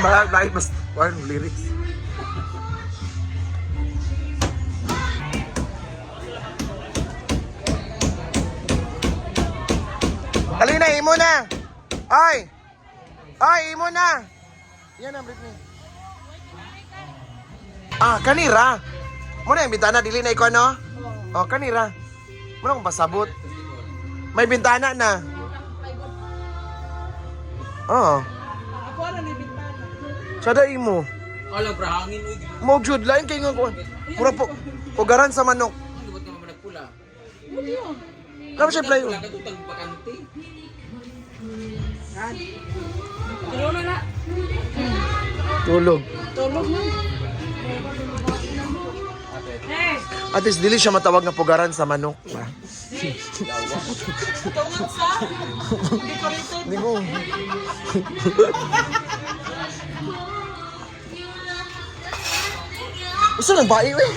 Bakit mas one lyrics? Halina, imo na! Ay! Ay, imo na! Yan ang Britney. Kanira! Muna yung bintana, dili na ikaw, no? Oh, kanira. Muna kong pasabot. May bintana na. Oo. Ako na may bintana. Sada imo. Alam, prahangin, uy. Mo jud lain kay nga ko. Mura po. Pugaran sa manok. Ano ba't naman nagpula? Hindi yun. Kamo siya play. Wala ka tutang bakante. Tulog na na. Tulog. Tulog na. At least dili siya matawag na pugaran sa manok. Tungan sa. Decorated. Hindi ko. Gusto ng bae, we.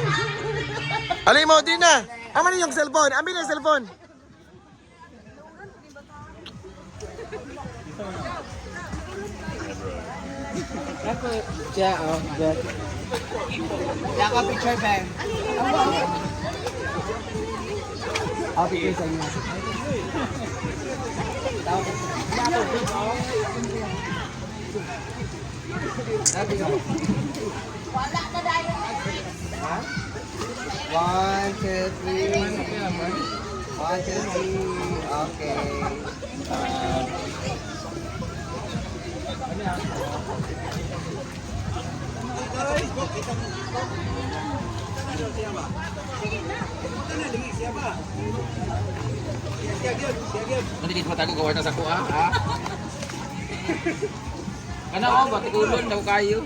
Alay mo, din na. Aman yung cellphone. Amin yung cellphone. Ako, siya, good. Siya ako picture, ba? Ako picture sa inyo. Wala na dahil. Ha? 1, 2, 3. 1, 2, 3. Okay. Nanti dito matago gawa na sa kuha, ha? Kana ako, batikulon daw kayo.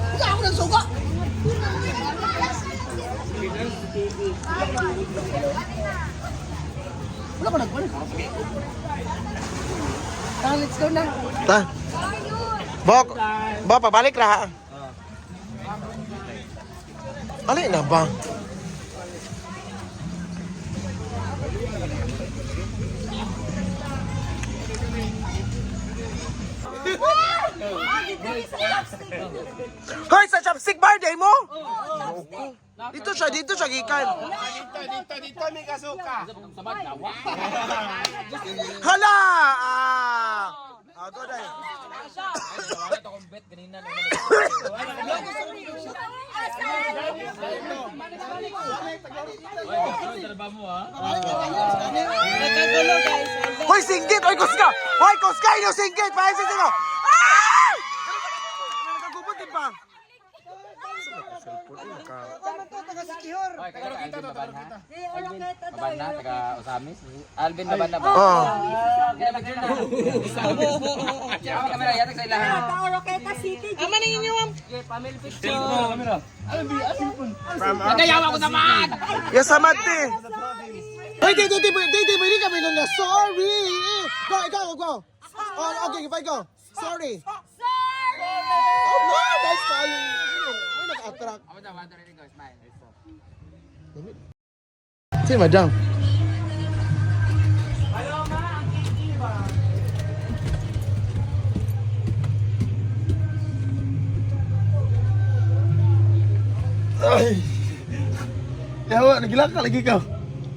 Wala ako ng suga. Wala ko nagpalit. Let's go na. Ta. Bo, pabalik ra. Ha? Alay na ba? Hoy, sa chopstick bar day mo? Dito siya gikan. Dito, may kasuka. Hala! Go day. Wala to kong bet ganina nung Hoy, singgit! Hoy, kuska! Hoy, kuska! Ino, singgit! Pahay sa sino! Ah! Nagagubot din pa! Baban na, taga Osamis. Alvin, baban na ba? Oo. Ako kamera, yatag sa ilahan. Ama na inyo ang Nagayawa ko naman! Yes, amate! Hoy, di kami nung na sorry! Go! Oh, okay, if I go. Sorry! Oh, no! Nice try! May naka-attract. Ako daw, wala rin ko, smile. Si madam. Ay! Yawa, nagilak ka lagi ka.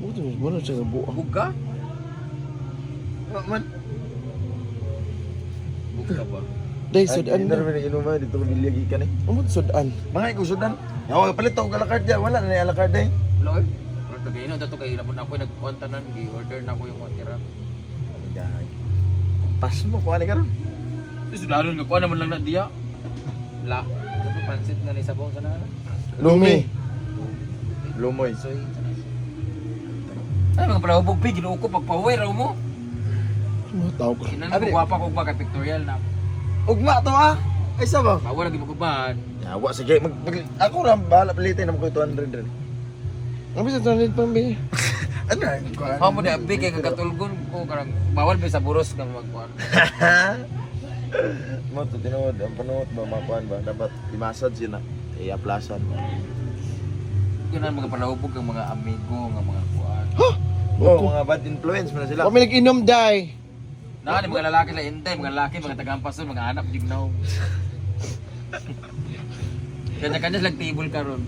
Buto, wala siya buo. Buga? Man, Buga ba? day sudan na. na inuman dito ko bilyagi ka ni. Amot sudan. Mga ko sudan. Yawa palit ako alakard diyan, wala na alakard eh. Lord? Pero tagayin dato kay labon ako nagkontanan, gi-order na ko yung watira. Pas mo ko ani karon. Sudaron ko naman lang na diya. La. Pansit nga ni sabong sana. Lumi. Lumoy. Soy. Ay mga palahubog pi ginuo ko pagpahuwi raw mo. Ano tao ko? Kinan ko gwapa ko ba kay pictorial na. Ugma to ah. Ay, sa ba? Bawal lagi maguban. Yawa, sige. Ako lang, bahala palitin naman ko 200 rin. Ang bisa 200 pang be. Ano? How mo di abi kay kagatulgon ko karang bawal ba sa buros kang magkuan. Mo to tinuod ang panuot ba makuan ba dapat i-massage yun na i-aplasan. Kunan mga palahubog ang mga amigo nga mga kuan. Oh, mga bad influence mo na sila. Kami nag-inom, day. Na mga lalaki la intay, mga lalaki mga tagampason, mga anak jignaw. Kanya-kanya lang table karon.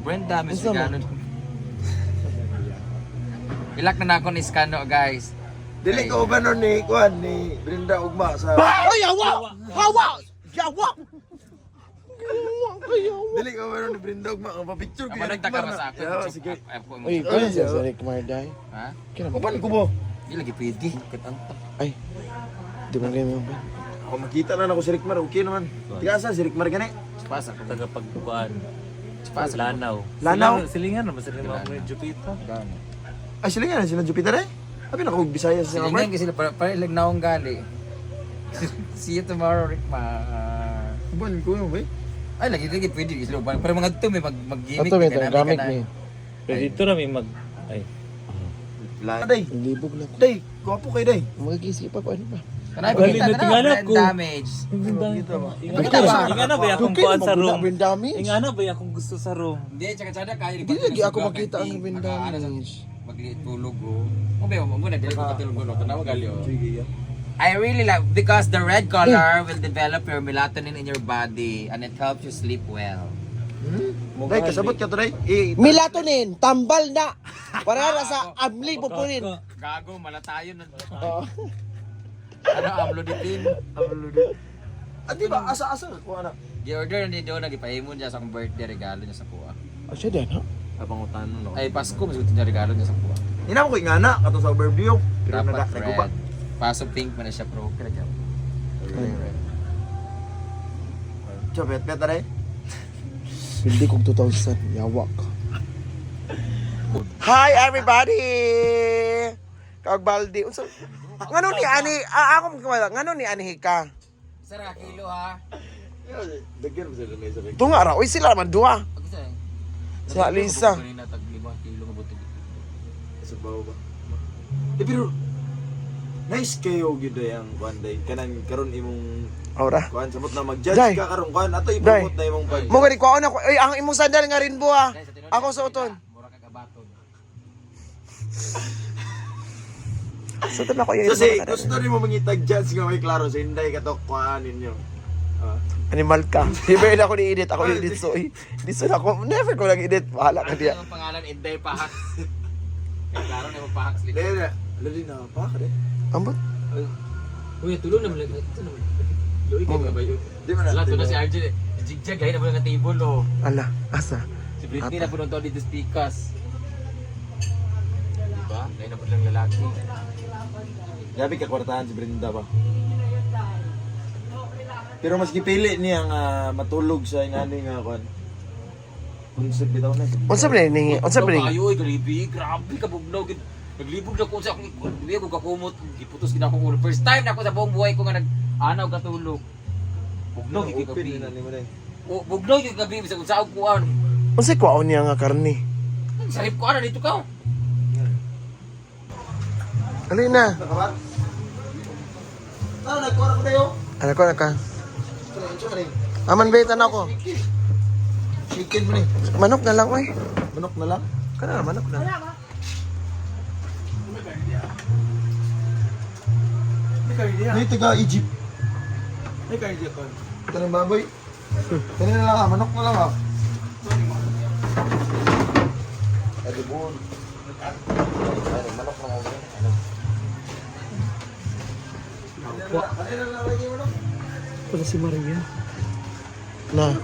Brenda, Miss Vegano. Ilak na ako ni Scano, guys. Dili ko ba nun ni kuan ni Brenda ugma sa Ay, yawa! Hawa! Yawa! Dili ko ba nun ni Brenda ugma ang pa-picture Ako nagtaka ba sa akin? Yeah, sige. Ako mo. Uy, kaya siya sa Rick Marday. Ha? Kupan ko mo. Di lagi pwede. Katanta. Ay, di mo kayo mo ba? Ako makita na ako si Rickmar, okay naman. Tigasa si Rickmar gani. Pasa ko taga Tagapagkuan. Pasa Lanaw. Lanaw? Silingan naman sila mga Jupiter. Gano. Ay sila nga sila Jupiter eh. Abi na ko Bisaya sa Silingan kasi sila para ilag naong gali. See you tomorrow, Rick Ma. Kupan ko mo ba? Ay, lagi pwede. Para mga ito may mag-gimmick. Ito, may gamit ni. Pero dito na may mag... Ay. Day, Libog na ko. day, gwapo kay day. Magkikisi pa ko ano ba? Kanay, Galing pakita na na tingala brand ko. damage. Ingana ba akong kuan sa room? Brain damage? Ingana ba akong gusto sa room? Hindi, tsaka-tsaka kaya. Hindi lagi ako makita ang brain damage. Magtulog ko. Mo ba, mo na dili ko katulog ko. Tanawa gali oh. Sige. I really like because the red color will develop your melatonin in your body and it helps you sleep well. Day, kasabot ka to day. Melatonin, tambal na. Para na sa amli pupunin. Gago, malatayon na. Oo. Ano, amlodipin? At di ba asa-asa ko ana. Gi-order na dito, nagipahimon niya sa akong birthday regalo niya sa kuha. Oh, siya din, ha? Apangutan no. Ay, Pasko, masutin niya regalo niya sa kuha. Ina mo ko ingana kato sa overview. Pero Dapat nagkuba. red. Paso pink man na siya, pro. Kaya dyan. Chopet pet day. Hindi kong 2,000. Yawak. Hi, everybody! Kag baldi. Unsa? Ngano ni ani? Ako kumala. Ngano ni ani ka? Sara, kilo ha. Dagyan mo sila na isa. Tunga ra. Uy, sila man duha. Ako sa Si Alisa. Kanina, tag 5 kilo nga buto. Sa bawo ba? Pero nice kayo gid ang kuan day. Kanang karon imong Ora. kuan samot na mag-judge Day. ka karon kuan ato ipromote na imong pag. Mo gani kuha ako. Ay, ang imong sandal nga rin buha. Ako suoton. Mura ka kabaton. Suoton ako yung Kasi imong gusto nimo mangitag judge nga may klaro sa hinday katok kuan ninyo. animal ka. Di ba yun ako ni-edit? Ako ni-edit. So, di so ako. Never ko lang-edit. Bahala ka diya. Ang pangalan, Inday Pahak. Klaro na mo Pahak sleep. Dere, lali na pa ka de. Ambot. Uy, tulong naman lang. Ito naman. Luwi ka ba yun? Di man Wala, na. ito na si RJ. Jigjag, gaya na mo lang ang table, oh. Ala, asa? Si Britney na po nung dito speakers. Diba? Gaya na po lang lalaki. Grabe ka kwartahan si Brenda ba. Pero mas gipili niya nga matulog sa ingani nga kuan. Concept bitaw na. Unsa ba ni? Unsa ba ni? Ayo, grabe ka bugnaw. Naglibog na ko sa akong hindi ko kakumot. Giputos gid ako. First time na ako sa buong buhay ko nga nag-anaw katulog. Bugnaw gid Open gabi. na ni mo dai. O bugnaw gid gabi sa unsa ako kuan. Unsa kuha niya nga karni? Sarip ko ana dito ka. Ali na. Nakabat. Ah, nagkuha ko tayo. Ano ko na ka? Sorry. Aman beta na ako. Chicken mo ni. Manok na lang oy. Manok na lang. Kana manok na. Ni taga Egypt. Ay kay Egypt ko. Tanong baboy. Kanina na lang ah, manok na lang ah. Adibon. Manok na lang. Kanina na lang lagi manok. Wala si Maria. Na.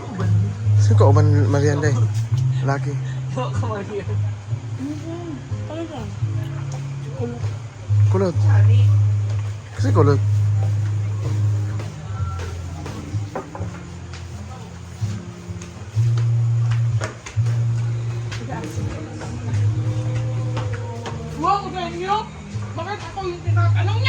Sino ka uban Marianda eh? Laki. Kulot. Kasi kulot. Wow, ganyo! Bakit ako yung tinatanong